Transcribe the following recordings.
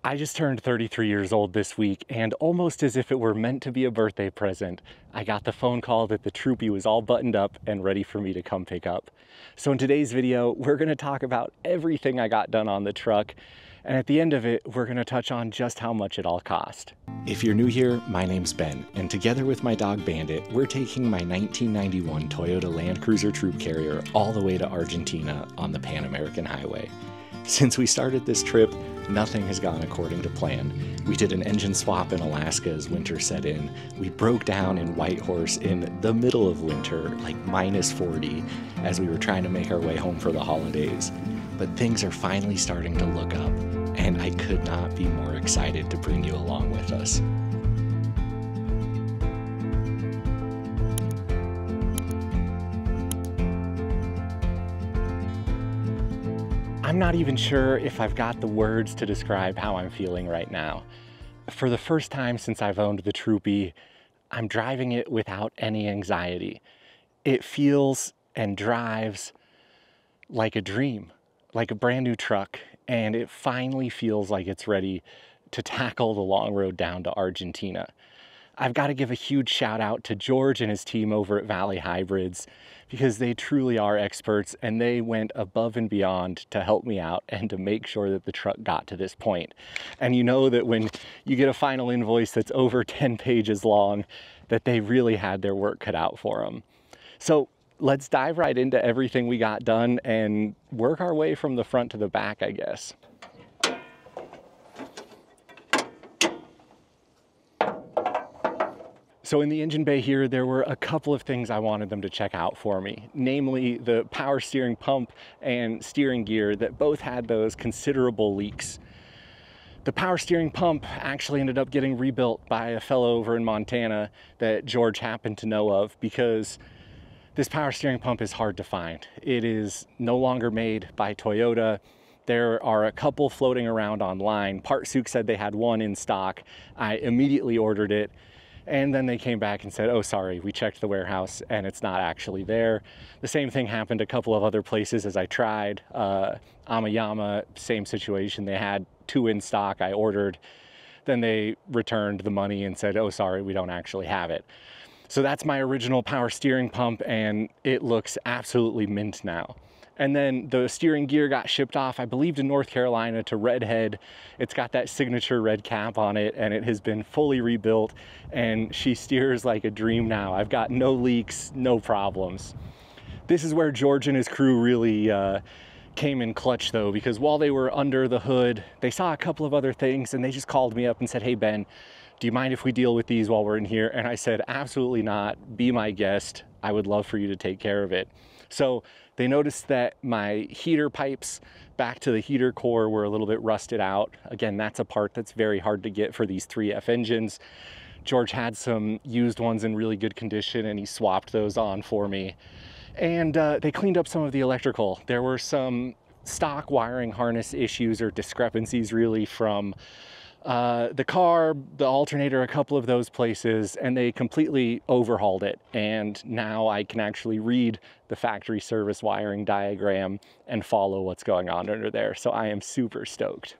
I just turned 33 years old this week, and almost as if it were meant to be a birthday present, I got the phone call that the Troopy was all buttoned up and ready for me to come pick up. So in today's video, we're gonna talk about everything I got done on the truck, and at the end of it, we're gonna touch on just how much it all cost. If you're new here, my name's Ben, and together with my dog Bandit, we're taking my 1991 Toyota Land Cruiser Troop Carrier all the way to Argentina on the Pan American Highway. Since we started this trip, nothing has gone according to plan. We did an engine swap in Alaska as winter set in. We broke down in Whitehorse in the middle of winter, like -40, as we were trying to make our way home for the holidays. But things are finally starting to look up, and I could not be more excited to bring you along with us. I'm not even sure if I've got the words to describe how I'm feeling right now. For the first time since I've owned the Troopy, I'm driving it without any anxiety. It feels and drives like a dream, like a brand new truck, and it finally feels like it's ready to tackle the long road down to Argentina. I've got to give a huge shout out to George and his team over at Valley Hybrids, because they truly are experts and they went above and beyond to help me out and to make sure that the truck got to this point. And you know that when you get a final invoice that's over 10 pages long, that they really had their work cut out for them. So let's dive right into everything we got done and work our way from the front to the back, I guess. So in the engine bay here, there were a couple of things I wanted them to check out for me, namely the power steering pump and steering gear that both had those considerable leaks. The power steering pump actually ended up getting rebuilt by a fellow over in Montana that George happened to know of, because this power steering pump is hard to find. It is no longer made by Toyota. There are a couple floating around online. Partsook said they had one in stock. I immediately ordered it. And then they came back and said, oh, sorry, we checked the warehouse and it's not actually there. The same thing happened a couple of other places as I tried. Amayama, same situation. They had two in stock. I ordered. Then they returned the money and said, oh, sorry, we don't actually have it. So that's my original power steering pump, and it looks absolutely mint now. And then the steering gear got shipped off, I believe, to North Carolina to Redhead. It's got that signature red cap on it, and it has been fully rebuilt, and she steers like a dream now. I've got no leaks, no problems. This is where George and his crew really came in clutch, though, because while they were under the hood, they saw a couple of other things, and they just called me up and said, hey, Ben, do you mind if we deal with these while we're in here? And I said, absolutely not. Be my guest. I would love for you to take care of it. So they noticed that my heater pipes back to the heater core were a little bit rusted out. Again, that's a part that's very hard to get for these 3F engines. George had some used ones in really good condition, and he swapped those on for me. And they cleaned up some of the electrical. There were some stock wiring harness issues or discrepancies really from the carb, the alternator, a couple of those places, and they completely overhauled it. And now I can actually read the factory service wiring diagram and follow what's going on under there. So I am super stoked.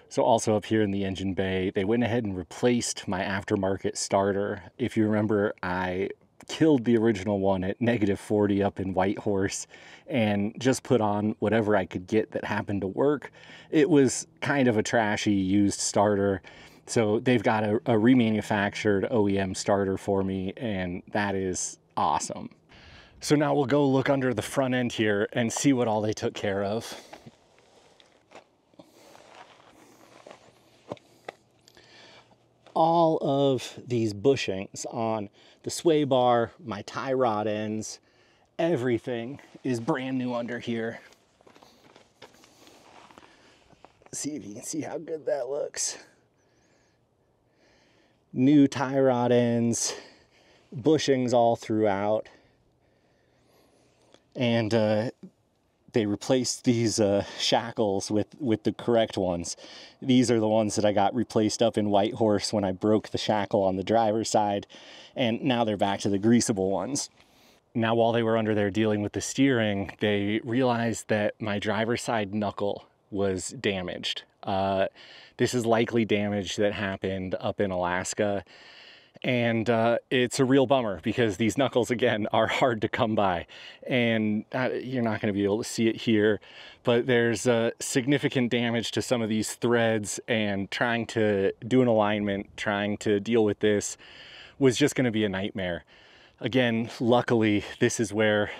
So also up here in the engine bay, they went ahead and replaced my aftermarket starter. If you remember, I killed the original one at -40 up in Whitehorse and just put on whatever I could get that happened to work. It was kind of a trashy used starter, so they've got a remanufactured OEM starter for me, and that is awesome. So now we'll go look under the front end here and see what all they took care of. All of these bushings on the sway bar, my tie rod ends, everything is brand new under here. See if you can see how good that looks. New tie rod ends, bushings all throughout. And they replaced these shackles with the correct ones. These are the ones that I got replaced up in Whitehorse when I broke the shackle on the driver's side, and now they're back to the greasable ones. Now, while they were under there dealing with the steering, they realized that my driver's side knuckle was damaged. This is likely damage that happened up in Alaska. And it's a real bummer because these knuckles, again, are hard to come by. And you're not going to be able to see it here, but there's significant damage to some of these threads, and trying to do an alignment, trying to deal with this was just going to be a nightmare. Again, luckily, this is where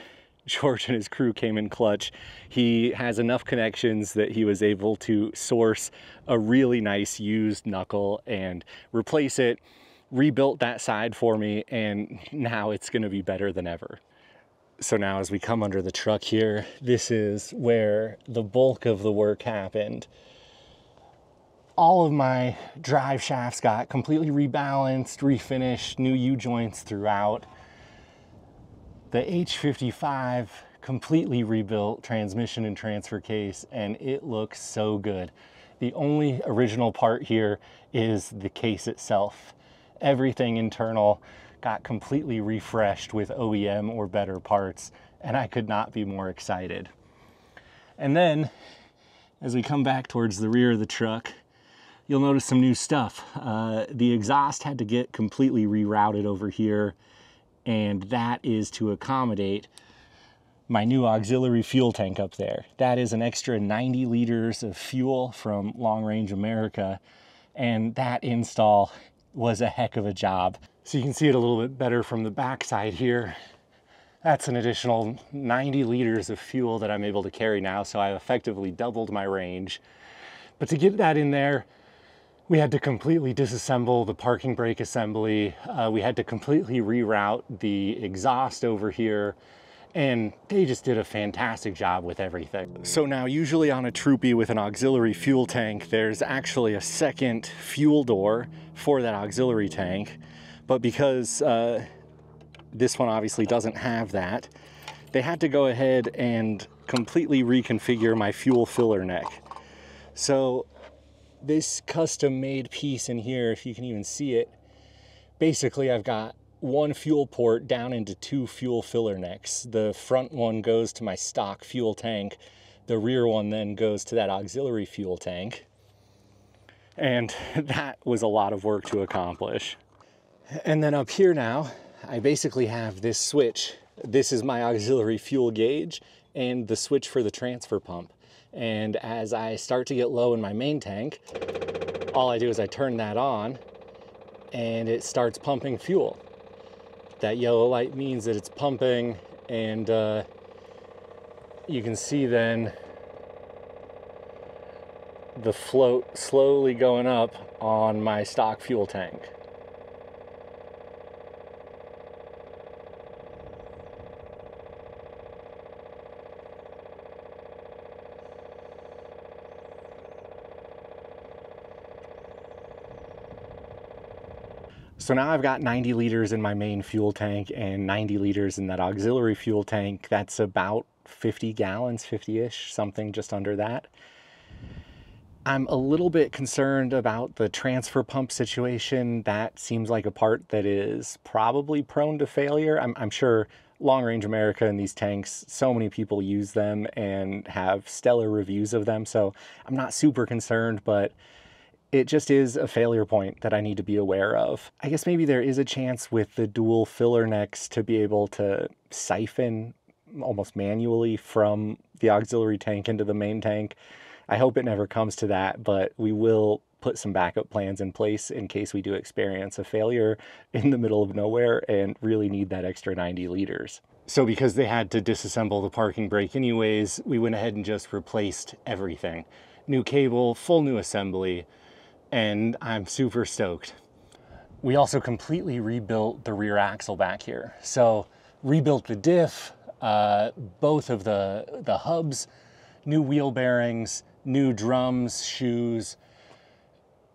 George and his crew came in clutch. He has enough connections that he was able to source a really nice used knuckle and replace it, rebuilt that side for me, and now it's going to be better than ever. So now as we come under the truck here, this is where the bulk of the work happened. All of my drive shafts got completely rebalanced, refinished, new U-joints throughout. The H55 completely rebuilt transmission and transfer case, and it looks so good. The only original part here is the case itself. Everything internal got completely refreshed with OEM or better parts, and I could not be more excited. And then, as we come back towards the rear of the truck, you'll notice some new stuff. The exhaust had to get completely rerouted over here, and that is to accommodate my new auxiliary fuel tank up there. That is an extra 90 liters of fuel from Long Range America, and that install was a heck of a job. So you can see it a little bit better from the back side here. That's an additional 90 liters of fuel that I'm able to carry now, so I effectively doubled my range. But to get that in there, we had to completely disassemble the parking brake assembly. We had to completely reroute the exhaust over here, and they just did a fantastic job with everything. So now usually on a Troopy with an auxiliary fuel tank, there's actually a second fuel door for that auxiliary tank. But because this one obviously doesn't have that, they had to go ahead and completely reconfigure my fuel filler neck. So this custom made piece in here, if you can even see it, basically I've got one fuel port down into two fuel filler necks. The front one goes to my stock fuel tank. The rear one then goes to that auxiliary fuel tank. And that was a lot of work to accomplish. And then up here now, I basically have this switch. This is my auxiliary fuel gauge and the switch for the transfer pump. And as I start to get low in my main tank, all I do is I turn that on and it starts pumping fuel. That yellow light means that it's pumping, and you can see then the float slowly going up on my stock fuel tank. So now I've got 90 liters in my main fuel tank and 90 liters in that auxiliary fuel tank. That's about 50 gallons, 50-ish, something just under that. I'm a little bit concerned about the transfer pump situation. That seems like a part that is probably prone to failure. I'm sure Long Range America and these tanks, so many people use them and have stellar reviews of them, so I'm not super concerned, but it just is a failure point that I need to be aware of. I guess maybe there is a chance with the dual filler necks to be able to siphon almost manually from the auxiliary tank into the main tank. I hope it never comes to that, but we will put some backup plans in place in case we do experience a failure in the middle of nowhere and really need that extra 90 liters. So because they had to disassemble the parking brake anyways, we went ahead and just replaced everything. New cable, full new assembly, and I'm super stoked. We also completely rebuilt the rear axle back here. So rebuilt the diff, both of the hubs, new wheel bearings, new drums, shoes,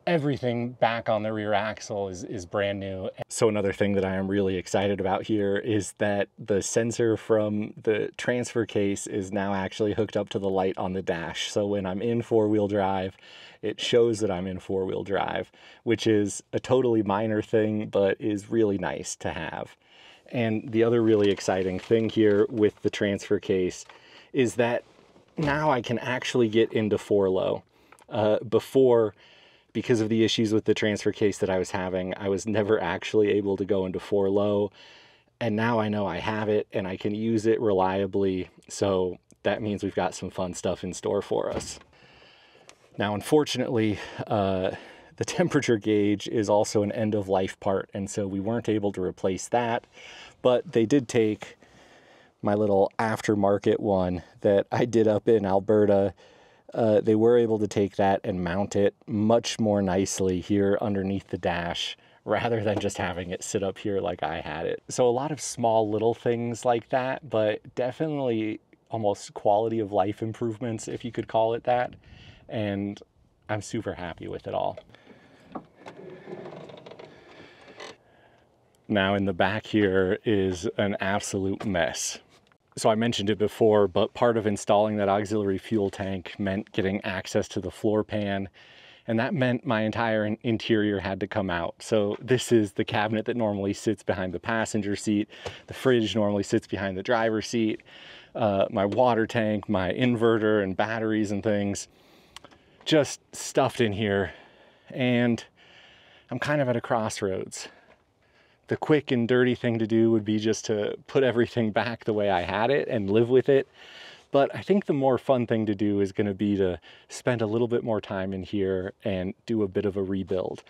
everything back on the rear axle is brand new. So another thing that I am really excited about here is that the sensor from the transfer case is now actually hooked up to the light on the dash. So when I'm in four-wheel drive, it shows that I'm in four-wheel drive, which is a totally minor thing, but is really nice to have. And the other really exciting thing here with the transfer case is that now I can actually get into 4-low. Before, because of the issues with the transfer case that I was having, I was never actually able to go into 4-low. And now I know I have it and I can use it reliably. So that means we've got some fun stuff in store for us. Now, unfortunately, the temperature gauge is also an end-of-life part, and so we weren't able to replace that. But they did take my little aftermarket one that I did up in Alberta. They were able to take that and mount it much more nicely here underneath the dash, rather than just having it sit up here like I had it. So a lot of small little things like that, but definitely almost quality of life improvements, if you could call it that. And I'm super happy with it all. Now in the back here is an absolute mess. So I mentioned it before, but part of installing that auxiliary fuel tank meant getting access to the floor pan, and that meant my entire interior had to come out. So this is the cabinet that normally sits behind the passenger seat. The fridge normally sits behind the driver's seat. My water tank, my inverter and batteries and things, just stuffed in here. And I'm kind of at a crossroads. The quick and dirty thing to do would be just to put everything back the way I had it and live with it. But I think the more fun thing to do is going to be to spend a little bit more time in here and do a bit of a rebuild.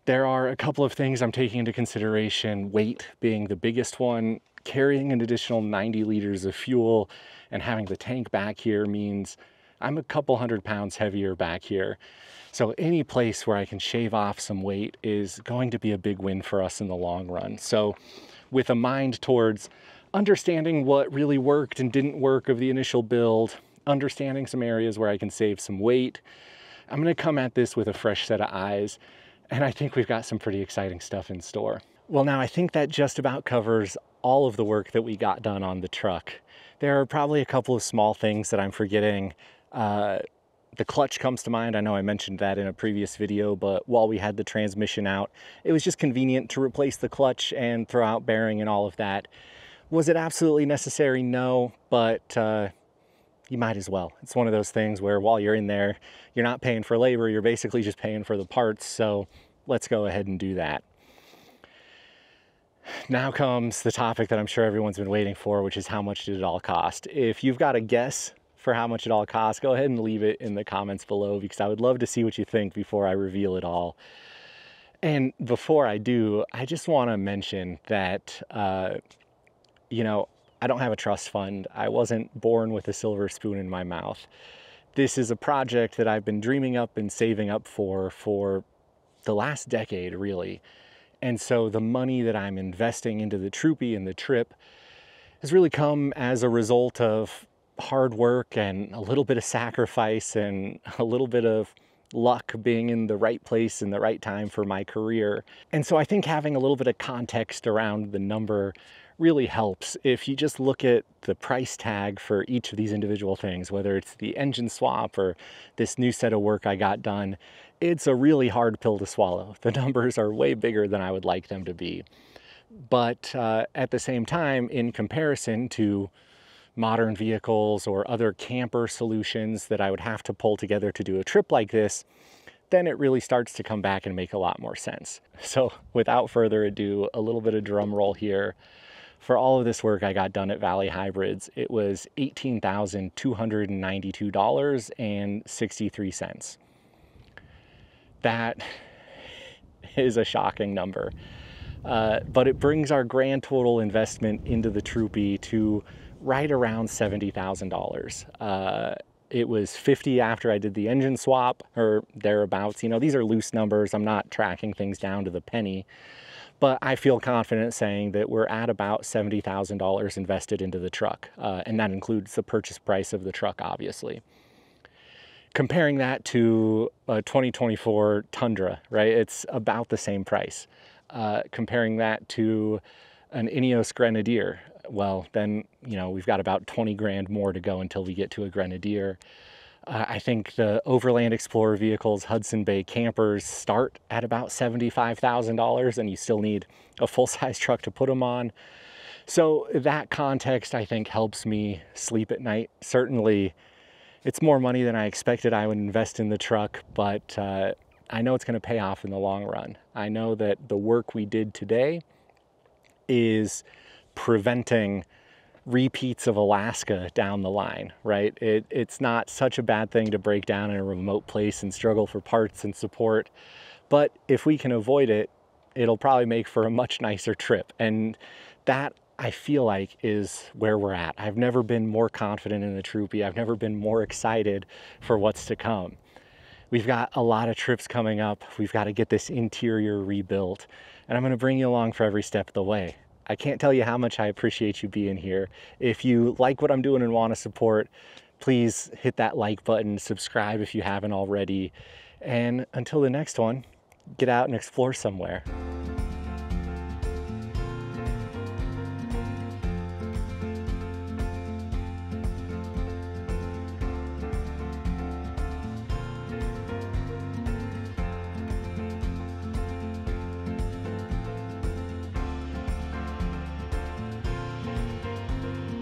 There are a couple of things I'm taking into consideration, weight being the biggest one. Carrying an additional 90 liters of fuel and having the tank back here means I'm a couple 100 pounds heavier back here. So any place where I can shave off some weight is going to be a big win for us in the long run. So with a mind towards understanding what really worked and didn't work of the initial build, understanding some areas where I can save some weight, I'm going to come at this with a fresh set of eyes, and I think we've got some pretty exciting stuff in store. Well, now I think that just about covers all of the work that we got done on the truck. There are probably a couple of small things that I'm forgetting. The clutch comes to mind. I know I mentioned that in a previous video, but while we had the transmission out, it was just convenient to replace the clutch and throw out bearing and all of that. Was it absolutely necessary? No, but you might as well. It's one of those things where while you're in there, you're not paying for labor, you're basically just paying for the parts, so let's go ahead and do that. Now comes the topic that I'm sure everyone's been waiting for, which is how much did it all cost? If you've got a guess for how much it all costs, go ahead and leave it in the comments below, because I would love to see what you think before I reveal it all. And before I do, I just want to mention that you know, I don't have a trust fund. I wasn't born with a silver spoon in my mouth. This is a project that I've been dreaming up and saving up for the last decade, really. And so the money that I'm investing into the Troopy and the trip has really come as a result of hard work and a little bit of sacrifice and a little bit of luck being in the right place in the right time for my career. And so I think having a little bit of context around the number really helps. If you just look at the price tag for each of these individual things, whether it's the engine swap or this new set of work I got done, it's a really hard pill to swallow. The numbers are way bigger than I would like them to be. But at the same time, in comparison to modern vehicles or other camper solutions that I would have to pull together to do a trip like this, then it really starts to come back and make a lot more sense. So without further ado, a little bit of drum roll here. For all of this work I got done at Valley Hybrids, it was $18,292.63. That is a shocking number. But it brings our grand total investment into the Troopy to right around $70,000. It was 50 after I did the engine swap, or thereabouts. You know, these are loose numbers. I'm not tracking things down to the penny. But I feel confident saying that we're at about $70,000 invested into the truck. And that includes the purchase price of the truck, obviously. Comparing that to a 2024 Tundra, right? It's about the same price. Comparing that to an Ineos Grenadier, well, then, you know, we've got about 20 grand more to go until we get to a Grenadier. I think the Overland Explorer vehicles, Hudson Bay campers, start at about $75,000, and you still need a full-size truck to put them on. So that context, I think, helps me sleep at night. Certainly, it's more money than I expected I would invest in the truck, but I know it's going to pay off in the long run. I know that the work we did today is preventing repeats of Alaska down the line, right? It's not such a bad thing to break down in a remote place and struggle for parts and support, but if we can avoid it, it'll probably make for a much nicer trip. And that, I feel like, is where we're at. I've never been more confident in the Troopy. I've never been more excited for what's to come. We've got a lot of trips coming up. We've got to get this interior rebuilt, and I'm going to bring you along for every step of the way. I can't tell you how much I appreciate you being here. If you like what I'm doing and want to support, please hit that like button, subscribe if you haven't already, and until the next one, get out and explore somewhere.